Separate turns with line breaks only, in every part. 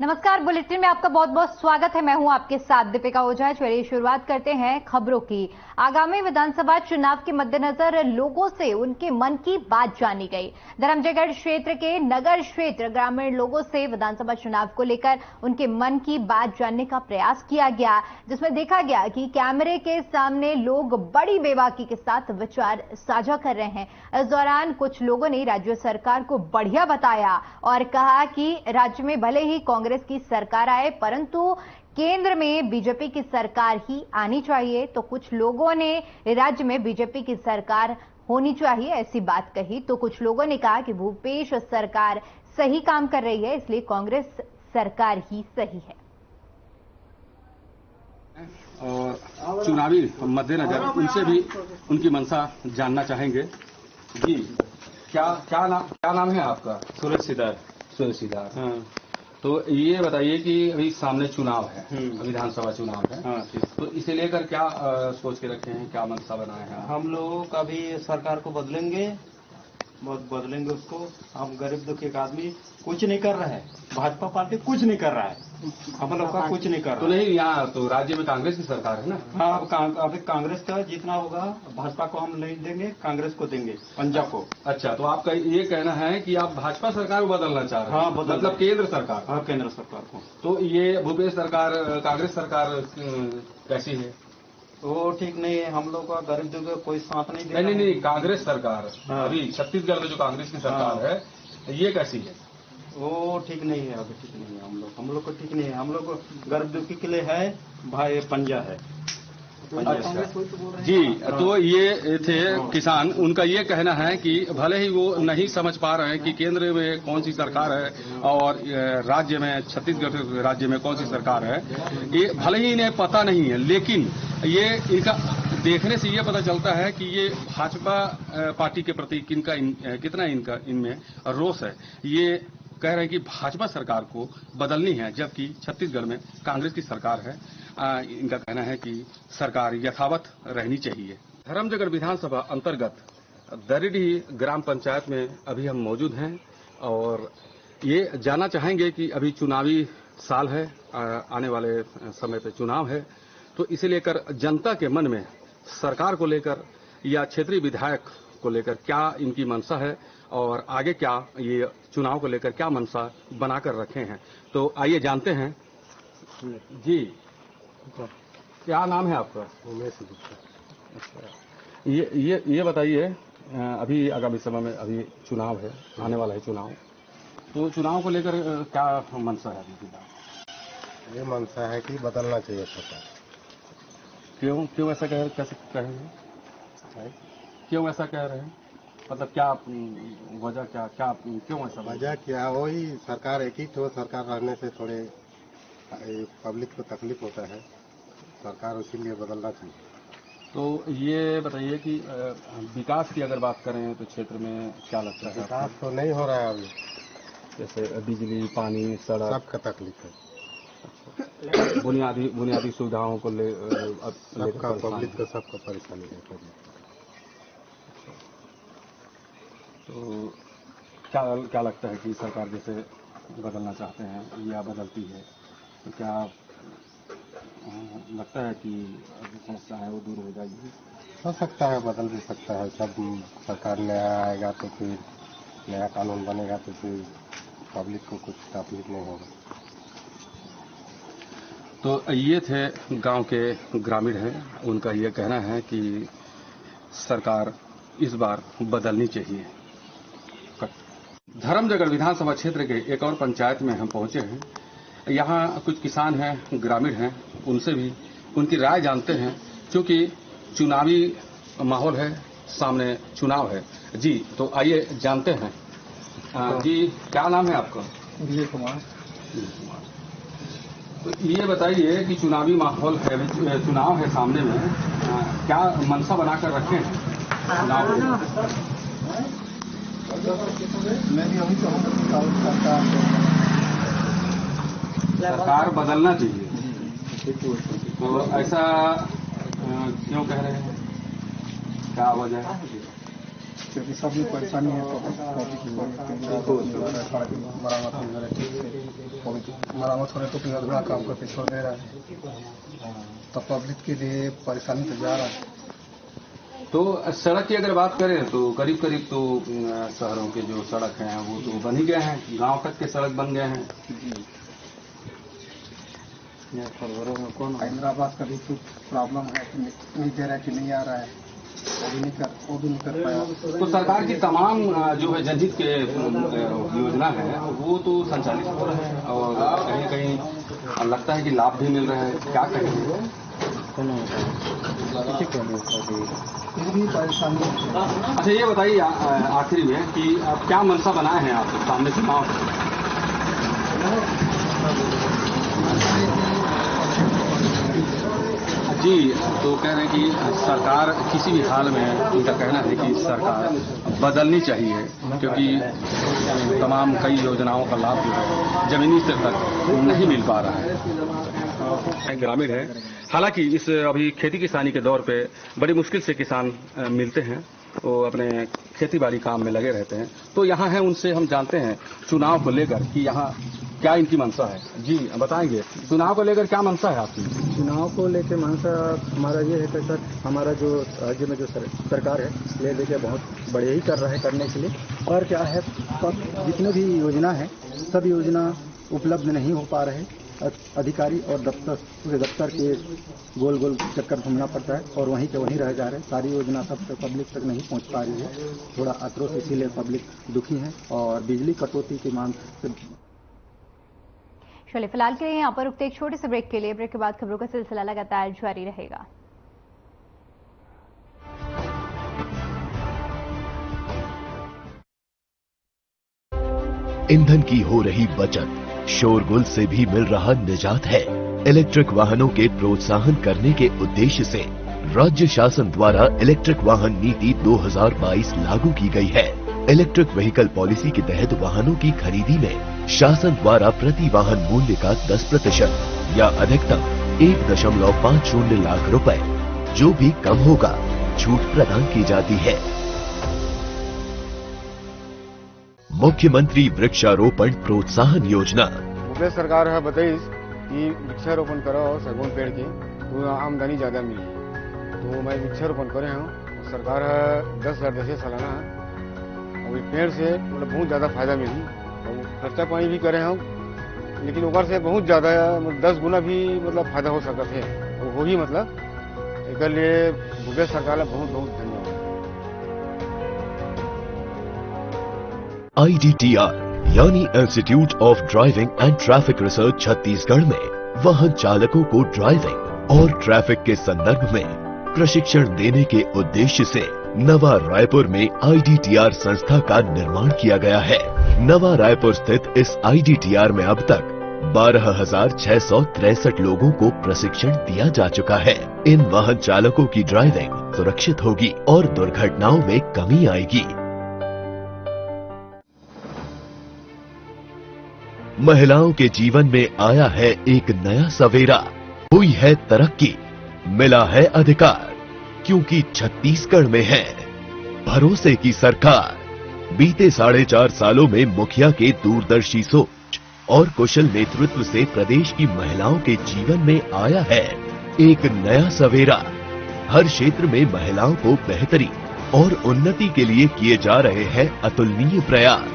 नमस्कार, बुलेटिन में आपका बहुत बहुत स्वागत है। मैं हूं आपके साथ दीपिका ओझा। चलिए शुरुआत करते हैं खबरों की। आगामी विधानसभा चुनाव के मद्देनजर लोगों से उनके मन की बात जानी गई। धर्मजयगढ़ क्षेत्र के नगर क्षेत्र ग्रामीण लोगों से विधानसभा चुनाव को लेकर उनके मन की बात जानने का प्रयास किया गया, जिसमें देखा गया कि कैमरे के सामने लोग बड़ी बेबाकी के साथ विचार साझा कर रहे हैं। इस दौरान कुछ लोगों ने राज्य सरकार को बढ़िया बताया और कहा कि राज्य में भले ही कांग्रेस की सरकार आए, परंतु केंद्र में बीजेपी की सरकार ही आनी चाहिए। तो कुछ लोगों ने राज्य में बीजेपी की सरकार होनी चाहिए ऐसी बात कही, तो कुछ लोगों ने कहा कि भूपेश सरकार सही काम कर रही है, इसलिए कांग्रेस सरकार ही सही है।
और चुनावी मद्देनजर उनसे भी उनकी मंशा जानना चाहेंगे। जी, क्या नाम है आपका?
सुरेश सिदार।
सुरेश सिदार। हाँ, तो ये बताइए कि अभी सामने चुनाव है, विधानसभा चुनाव है।
हाँ,
तो इसे लेकर क्या सोच के रखे हैं, क्या मंशा बनाए हैं?
हम लोगों का भी सरकार को बदलेंगे, बहुत बदलेंगे उसको। हम गरीब दुखी एक आदमी कुछ नहीं कर रहा है, भाजपा पार्टी कुछ नहीं कर रहा है, हम लोग का कुछ नहीं कर रहा।
तो नहीं, यहाँ तो राज्य में कांग्रेस की सरकार है ना?
हाँ, अभी कांग्रेस का जितना होगा भाजपा को हम नहीं देंगे, कांग्रेस को देंगे, पंजाब को।
अच्छा, तो आपका ये कहना है कि आप भाजपा सरकार को बदलना चाह रहे हैं?
हाँ,
मतलब केंद्र सरकार।
हाँ, केंद्र सरकार को।
तो ये भूपेश सरकार, कांग्रेस सरकार कैसी है?
वो ठीक नहीं है, हम लोग का गरीब दुखी को कोई साथ नहीं दे।
नहीं, कांग्रेस सरकार।
हाँ।
अभी छत्तीसगढ़ में जो कांग्रेस की सरकार है, ये कैसी है?
वो ठीक नहीं है, अभी ठीक नहीं है। हम लोग को ठीक नहीं है। हम लोग को गरीब दुखी के लिए है भाई, पंजा है।
जी, तो ये थे किसान। उनका ये कहना है कि भले ही वो नहीं समझ पा रहे हैं कि केंद्र में कौन सी सरकार है और राज्य में, छत्तीसगढ़ राज्य में कौन सी सरकार है, ये भले ही इन्हें पता नहीं है, लेकिन ये इनका देखने से ये पता चलता है कि ये भाजपा पार्टी के प्रति कितना इनमें रोष है। ये कह रहे हैं कि भाजपा सरकार को बदलनी है, जबकि छत्तीसगढ़ में कांग्रेस की सरकार है। इनका कहना है कि सरकार यथावत रहनी चाहिए। धर्मजयगढ़ विधानसभा अंतर्गत दरिडीह ग्राम पंचायत में अभी हम मौजूद हैं और ये जानना चाहेंगे कि अभी चुनावी साल है, आने वाले समय पे चुनाव है, तो इसे लेकर जनता के मन में सरकार को लेकर या क्षेत्रीय विधायक को लेकर क्या इनकी मंशा है और आगे क्या ये चुनाव को लेकर क्या मंशा बनाकर रखे हैं। तो आइए जानते हैं। जी, क्या नाम है आपका?
उमेश गुप्ता।
अच्छा, ये बताइए, अभी आगामी समय में अभी चुनाव है, आने वाला है चुनाव, तो चुनाव को लेकर क्या मंशा है?
ये मंशा है कि बदलना चाहिए सरकार।
क्यों ऐसा कैसे कहेंगे? क्यों ऐसा कह रहे हैं? मतलब क्या वजह, क्या क्यों ऐसा?
वजह क्या, वही सरकार एक ही तो सरकार रहने से थोड़े पब्लिक को तकलीफ होता है, सरकार इसीलिए बदलना चाहिए।
तो ये बताइए कि विकास की अगर बात करें तो क्षेत्र में क्या लगता है?
विकास तो नहीं हो रहा है अभी,
जैसे बिजली, पानी, सड़क,
सबका तकलीफ है।
बुनियादी सुविधाओं को
सबका पब्लिक को सबका परेशानी है।
तो क्या लगता है कि सरकार जैसे बदलना चाहते हैं या बदलती है, तो क्या लगता है कि समस्या है वो दूर हो जाएगी?
हो सकता है, बदल भी सकता है। सब सरकार नया आएगा तो फिर नया कानून बनेगा तो फिर पब्लिक को कुछ तकलीफ नहीं होगा।
तो ये थे गांव के ग्रामीण हैं, उनका ये कहना है कि सरकार इस बार बदलनी चाहिए। धर्मजयगढ़ विधानसभा क्षेत्र के एक और पंचायत में हम पहुंचे हैं। यहाँ कुछ किसान हैं, ग्रामीण हैं, उनसे भी उनकी राय जानते हैं, क्योंकि चुनावी माहौल है, सामने चुनाव है। जी, तो आइए जानते हैं। जी, क्या नाम है आपका?
विजय कुमार।
तो ये बताइए कि चुनावी माहौल है, चुनाव है सामने में, क्या मंशा बनाकर रखे हैं चुनाव?
मैं भी अभी
सरकार बदलना चाहिए, तो ऐसा क्यों कह रहे हैं, क्या वजह है?
क्योंकि सब में परेशानी है। मरामत नहीं हो रहा ठीक से, मरामत होने तो फिर अधूरा काम करके छोड़ दे रहा है, तो पब्लिक के लिए परेशानी तो जा रहा है।
तो सड़क की अगर बात करें तो करीब करीब तो शहरों के जो सड़क हैं वो तो बन ही गए हैं, गांव तक के सड़क बन गए हैं।
हैदराबाद का भी कुछ प्रॉब्लम है, नहीं दे रहा है कि नहीं आ रहा है, वो भी नहीं कर पाया।
तो सरकार की तमाम जो है जनहित के योजना है वो तो संचालित हो रहे हैं और कहीं कहीं लगता है कि लाभ भी मिल रहा है, क्या कहेंगे? अच्छा ये बताइए आखिरी में कि आप क्या मनसा बनाए हैं आप सामने चुनाव? जी, तो कह रहे हैं कि सरकार किसी भी हाल में, उनका कहना है कि सरकार बदलनी चाहिए क्योंकि तमाम कई योजनाओं का लाभ जो है जमीनी स्तर तक नहीं मिल पा रहा है। ग्रामीण है, हालांकि इस अभी खेती किसानी के दौर पे बड़ी मुश्किल से किसान मिलते हैं, वो अपने खेती बाड़ी काम में लगे रहते हैं। तो यहाँ है, उनसे हम जानते हैं चुनाव को लेकर कि यहाँ क्या इनकी मंशा है। जी बताएंगे, चुनाव को लेकर क्या मंशा है आपकी?
चुनाव को लेकर मंशा हमारा ये है कि सर हमारा जो राज्य में जो सरकार है ले लेके बहुत बड़े ही कर रहा है करने के लिए, और क्या है जितने भी योजना है सब योजना उपलब्ध नहीं हो पा रहे। अधिकारी और दफ्तर के गोल गोल चक्कर घूमना पड़ता है और वहीं के वहीं रह जा रहे हैं। सारी योजना सब तक पब्लिक तक नहीं पहुंच पा रही है, थोड़ा आक्रोश इसीलिए पब्लिक दुखी है और बिजली कटौती की मांग से।
चलिए फिलहाल के लिए यहाँ पर रुकते एक छोटे से ब्रेक के लिए। ब्रेक के बाद खबरों का सिलसिला लगातार जारी रहेगा।
ईंधन की हो रही बचत, शोरगुल से भी मिल रहा निजात है। इलेक्ट्रिक वाहनों के प्रोत्साहन करने के उद्देश्य से राज्य शासन द्वारा इलेक्ट्रिक वाहन नीति 2022 लागू की गई है। इलेक्ट्रिक व्हीकल पॉलिसी के तहत वाहनों की खरीदी में शासन द्वारा प्रति वाहन मूल्य का 10% या अधिकतम 1.50 लाख रुपए जो भी कम होगा छूट प्रदान की जाती है। मुख्यमंत्री वृक्षारोपण प्रोत्साहन योजना।
प्रदेश सरकार है बताइए कि वृक्षारोपण करो और सगुन पेड़ की तो आमदनी ज्यादा मिली, तो मैं वृक्षारोपण करे हूँ। सरकार है 10,000 देशे सालाना है और पेड़ से मतलब बहुत ज्यादा फायदा मिली और खर्चा पानी भी करे हम, लेकिन ऊपर से बहुत ज्यादा 10 गुना भी मतलब फायदा हो सकता है। और वो भी मतलब एक लिए प्रदेश सरकार का बहुत बहुत धन्यवाद।
IDTR यानी institute of driving and traffic research Chhattisgarh में वाहन चालकों को ड्राइविंग और ट्रैफिक के संदर्भ में प्रशिक्षण देने के उद्देश्य से नवा रायपुर में IDTR संस्था का निर्माण किया गया है। नवा रायपुर स्थित इस IDTR में अब तक 12,663 लोगों को प्रशिक्षण दिया जा चुका है। इन वाहन चालकों की ड्राइविंग सुरक्षित होगी और दुर्घटनाओं में कमी आएगी। महिलाओं के जीवन में आया है एक नया सवेरा, हुई है तरक्की, मिला है अधिकार, क्योंकि छत्तीसगढ़ में है भरोसे की सरकार। बीते 4.5 सालों में मुखिया के दूरदर्शी सोच और कुशल नेतृत्व से प्रदेश की महिलाओं के जीवन में आया है एक नया सवेरा। हर क्षेत्र में महिलाओं को बेहतरी और उन्नति के लिए किए जा रहे हैं अतुलनीय प्रयास।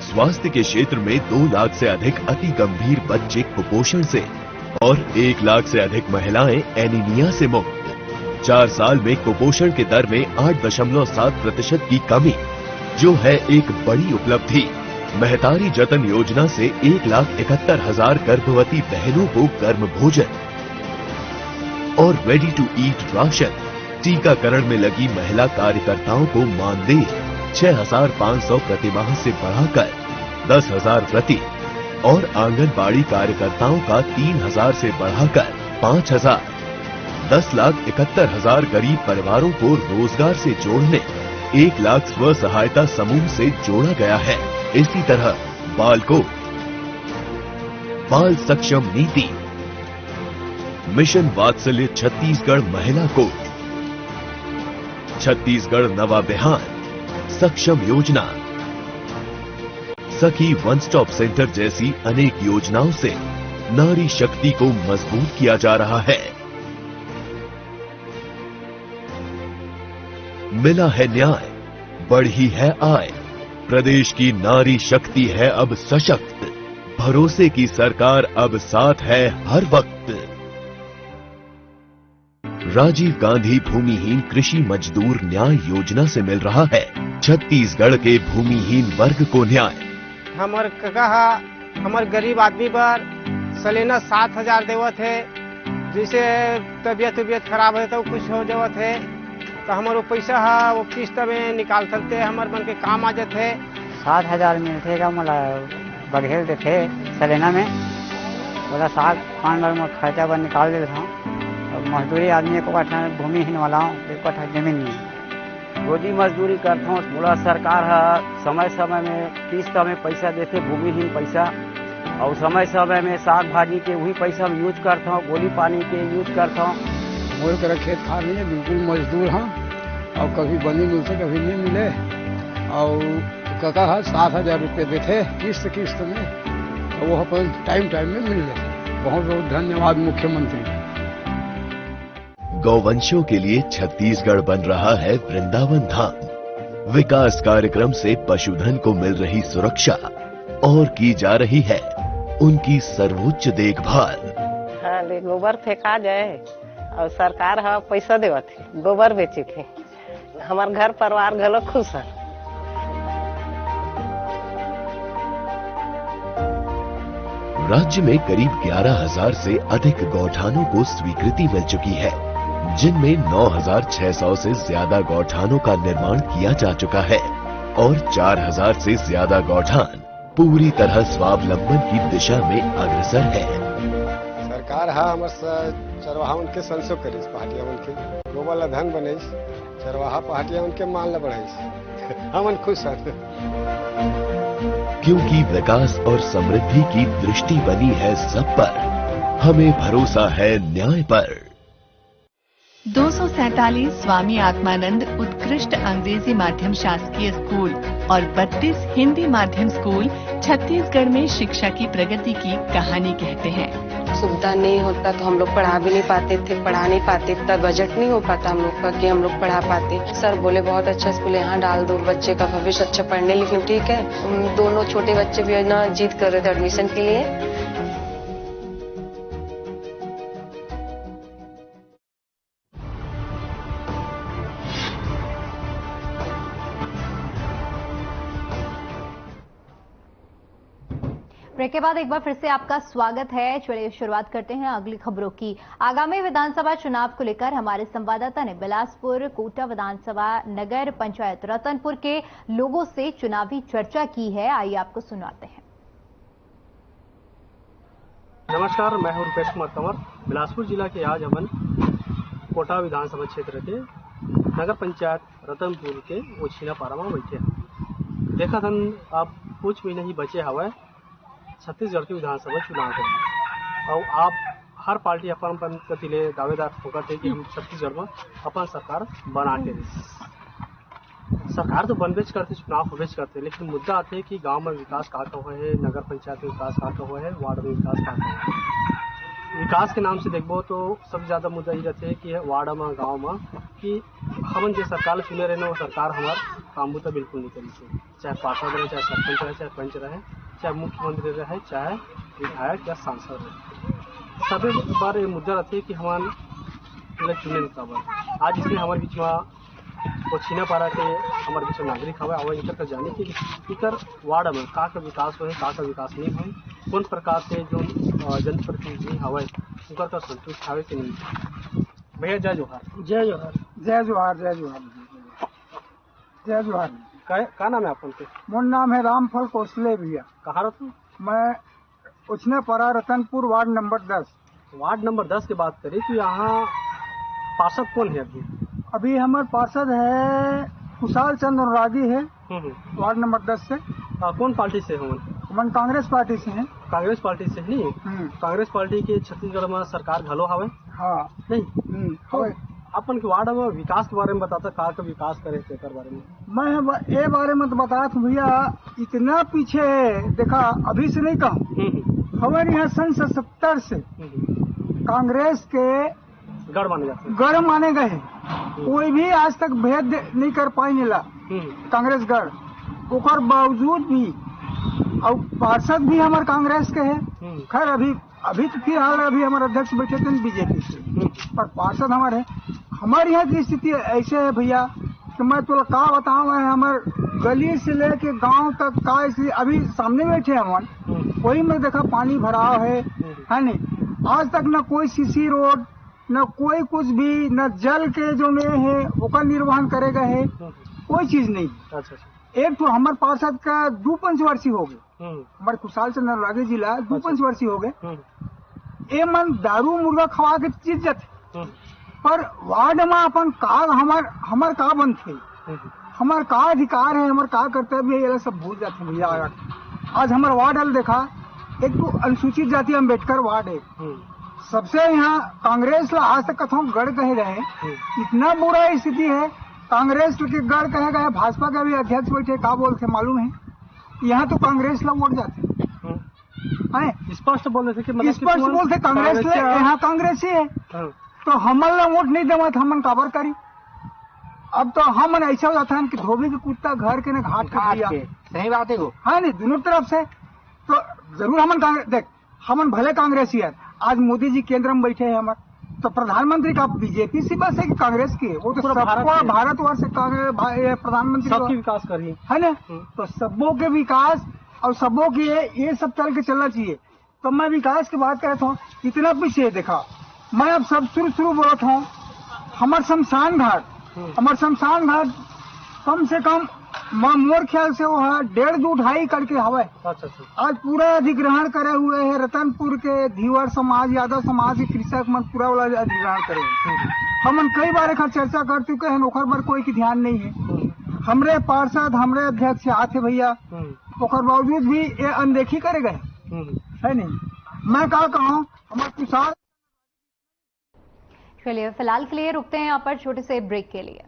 स्वास्थ्य के क्षेत्र में 2 लाख से अधिक अति गंभीर बच्चे कुपोषण से और 1 लाख से अधिक महिलाएं एनीमिया से मुक्त। 4 साल में कुपोषण के दर में 8.7% की कमी, जो है एक बड़ी उपलब्धि। महतारी जतन योजना से 1,71,000 गर्भवती बहनों को गर्म भोजन और रेडी टू ईट राशन। टीकाकरण में लगी महिला कार्यकर्ताओं को मानदेय 6,500 प्रतिमाह से बढ़ाकर 10,000 प्रति और आंगनबाड़ी कार्यकर्ताओं का 3,000 से बढ़ाकर 5,000। 10,71,000 गरीब परिवारों को रोजगार से जोड़ने 1 लाख स्व सहायता समूह से जोड़ा गया है। इसी तरह बाल सक्षम नीति, मिशन वात्सल्य छत्तीसगढ़ महिला कोष, छत्तीसगढ़ नवा बिहान, सक्षम योजना, सखी वन स्टॉप सेंटर जैसी अनेक योजनाओं से नारी शक्ति को मजबूत किया जा रहा है। मिला है न्याय, बढ़ी है आय, प्रदेश की नारी शक्ति है अब सशक्त, भरोसे की सरकार अब साथ है हर वक्त। राजीव गांधी भूमिहीन कृषि मजदूर न्याय योजना से मिल रहा है छत्तीसगढ़ के भूमिहीन वर्ग को न्याय।
हमार कहा हमार गरीब आदमी पर सालाना 7,000 देवत है, जैसे तबियत खराब है तो कुछ हो जावत है तो हमारे पैसा है वो किस्त में निकाल सकते हैं, हमारे मन के काम आ जाते है।
7,000 मिलते का मला बघेल देते सालाना में, बोला 7-5 लाख में खर्चा पर निकाल देता हूँ। और मजदूरी आदमी को भूमिहीन वाला हूँ, 1 कट्ठा जमीन नहीं है, रोजी मजदूरी करता हूँ। बोला सरकार है समय समय में किस्त में पैसा देते भूमिहीन पैसा, और समय समय में साग भाजी के वही पैसा में यूज करता हूँ, गोली पानी के यूज करता हूँ।
मोर कर खेत खार नहीं है, बिल्कुल मजदूर हाँ, और कभी बनी मिलते कभी नहीं मिले। और कका है 7,000 रुपये देते किस्त में, और वो अपन टाइम में मिल जाते। बहुत बहुत धन्यवाद मुख्यमंत्री।
गौवंशों के लिए छत्तीसगढ़ बन रहा है वृंदावन धाम। विकास कार्यक्रम से पशुधन को मिल रही सुरक्षा और की जा रही है उनकी सर्वोच्च देखभाल।
हाँ, गोबर फेंका जाए और सरकार हाँ पैसा देवत है गोबर बेचे के, हमार घर परिवार घलो खुश है।
राज्य में करीब 11,000 से अधिक गौठानों को स्वीकृति मिल चुकी है, जिनमें 9,600 से ज्यादा गौठानों का निर्माण किया जा चुका है और 4,000 से ज्यादा गौठान पूरी तरह स्वावलंबन की दिशा में अग्रसर है।
सरकार है हमारे चरवाहा उनके संसो करी पहाटिया उनके गोबर धन बने, चरवाहा पहाटिया उनके मान ल बढ़ाई, हम खुश हैं।
क्योंकि विकास और समृद्धि की दृष्टि बनी है सब पर, हमें भरोसा है न्याय पर।
247 स्वामी आत्मानंद उत्कृष्ट अंग्रेजी माध्यम शासकीय स्कूल और 32 हिंदी माध्यम स्कूल छत्तीसगढ़ में शिक्षा की प्रगति की कहानी कहते हैं।
सुविधा नहीं होता तो हम लोग पढ़ा भी नहीं पाते थे, पढ़ा नहीं पाते, इतना बजट नहीं हो पाता हम लोग का कि हम लोग पढ़ा पाते। सर बोले बहुत अच्छा स्कूल यहाँ डाल दो, बच्चे का भविष्य अच्छा पढ़ने लिखने। ठीक है, दोनों छोटे बच्चे भी ना जिद कर रहे थे एडमिशन के लिए।
ब्रेक के बाद एक बार फिर से आपका स्वागत है। चलिए शुरुआत करते हैं अगली खबरों की। आगामी विधानसभा चुनाव को लेकर हमारे संवाददाता ने बिलासपुर, कोटा विधानसभा, नगर पंचायत रतनपुर के लोगों से चुनावी चर्चा की है। आइए आपको सुनाते हैं।
नमस्कार, मैं हूं रुपेश कुमार तंवर। बिलासपुर जिला के आज हमन कोटा विधानसभा क्षेत्र के नगर पंचायत रतनपुर के ओछिना पारा में बैठे हैं। देखा था अब कुछ महीने ही बचे हवा छत्तीसगढ़ के विधानसभा चुनाव है, और आप हर पार्टी अपन कतिले दावेदार होकर थे कि हम छत्तीसगढ़ में अपन सरकार बना के सरकार तो बनबेच करते, चुनाव होबेच करते, लेकिन मुद्दा आते है कि गांव में विकास का हुआ है, नगर पंचायत में विकास का हुआ है, वार्ड में विकास का हुआ है। विकास के नाम से देखो तो सबसे ज्यादा मुद्दा ये रहते है कि वार्ड में गाँव में कि हम जो सरकार चुने रहे वो सरकार हमारे काम तो बिल्कुल नहीं करी, चाहे पार्षद रहे, चाहे सरपंच रहे, चाहे पंच रहे, चाहे मुख्यमंत्री रहे, चाहे विधायक या सांसद रहे। सभी बार ये मुद्दा रहती है कि हमारे चुने नहीं। आज इसलिए हमारे बीच में ओछिना पारा के हमारे बीच में नागरिक हवा और इनकर का जाने की इकर वार्ड में का विकास हो, का विकास नहीं हो, कौन प्रकार से जो जनप्रतिनिधि हवा उनकर का संतुष्ट हवे कि नहीं। भैया जय जोहार।
जय जोहार। जय जोहार। जय जोहार। जय जोहार।
का नाम है आपन के?
मोर नाम है रामफल कोसले भैया।
कहाँ रहते?
मैं उछने पड़ा Ratanpur ward number 10।
Ward number 10 की बात करें तो यहाँ पार्षद कौन है अभी?
अभी हमारे पार्षद है कुशाल चंद्र रागी है, वार्ड नंबर 10 से।
कौन पार्टी से हो?
हम कांग्रेस पार्टी से हैं।
कांग्रेस पार्टी से नहीं? कांग्रेस पार्टी के छत्तीसगढ़ में सरकार घलो हवे?
हाँ।
नहीं तो अपन के वार्ड में विकास के बारे में बताता, कहाँ का विकास करे थे बारे में?
मैं ये बारे में तो बता तू भैया, इतना पीछे देखा, अभी से नहीं कहूँ, हमारे यहाँ सन 70 से कांग्रेस के
गढ़ माने जाते हैं।
गढ़ माने गए, कोई भी आज तक भेद नहीं कर पाई नीला कांग्रेस गढ़। ओकर बावजूद भी और पार्षद भी हमारे कांग्रेस के है। खैर अभी तो फिलहाल अभी हमारे अध्यक्ष बैठे थे बीजेपी से, पर पार्षद हमारे। हमारे यहाँ की स्थिति ऐसे है भैया कि मैं तो क्या बताऊँ, हमारे गली से लेके गांव तक का स्थिति अभी सामने बैठे हम, कोई में देखा पानी भराव है नहीं। आज तक न कोई सीसी रोड, न कोई कुछ भी, न जल के जो में है वो निर्वहन करेगा है, कोई चीज नहीं। एक तो हमारे पार्षद का 2 पंचवर्षीय हो गए, हमारे कुशाल चंद्र रागे जिला 2 पंचवर्षीय हो गए। ए मन दारू मुर्गा खवा के जीत जाते, पर वार्ड में अपन का हमार का बनते, हमार का अधिकार है, हमार का कर्तव्य है, ये सब भूल जाते भैया। आज हमारा वार्ड हल देखा, एक तो अनुसूचित जाति अम्बेडकर वार्ड है, सबसे यहाँ कांग्रेस ला आज तक कथों गढ़ कहे गए, इतना बुरा स्थिति है। कांग्रेस के गढ़ कहे गए, भाजपा का भी अध्यक्ष बैठे, क्या बोलते मालूम है, यहाँ तो कांग्रेस ला वोट जाते हैं,
स्पष्ट बोल रहे थे कि
स्पष्ट बोलते कांग्रेस ले, यहाँ कांग्रेस ही है, तो हमारे वोट नहीं देवा था, हमन काबर करी। अब तो हम ऐसा हो जाता है कि धोबी के कुत्ता घर के न घाट कर दिया।
सही बात है वो,
हाँ नहीं, दोनों तरफ से तो जरूर हमन कांग्रेस देख, हमन भले कांग्रेसी है। आज मोदी जी केंद्र में बैठे हैं हमारे, तो प्रधानमंत्री का बीजेपी से बस है कि कांग्रेस की है, वो तो सबको भारतवर्ष से प्रधानमंत्री
सबकी विकास करिए
है ना, तो सबों के विकास और सबों की ये सब चल के चलना चाहिए। तो मैं विकास की बात करता हूँ, इतना पीछे देखा, मैं अब सब शुरू बोलत हूँ। हमारे शमशान घाट कम से कम मोर ख्याल से वो है 1.5-2 करके हवा। आज पूरा अधिग्रहण करे हुए है, रतनपुर के धीवर समाज, यादव समाज के कृषक मन पूरा वाला अधिग्रहण करे। हम कई बार एक चर्चा कर चुके हैं, ओखर पर कोई की ध्यान नहीं है। हमरे पार्षद, हमरे अध्यक्ष आते भैया, ओखर बावजूद भी ये अनदेखी करे गए है नहीं। मैं क्या कहूँ, हमारे किसान।
चलिए फिलहाल के लिए रुकते हैं यहाँ पर छोटे से ब्रेक के लिए।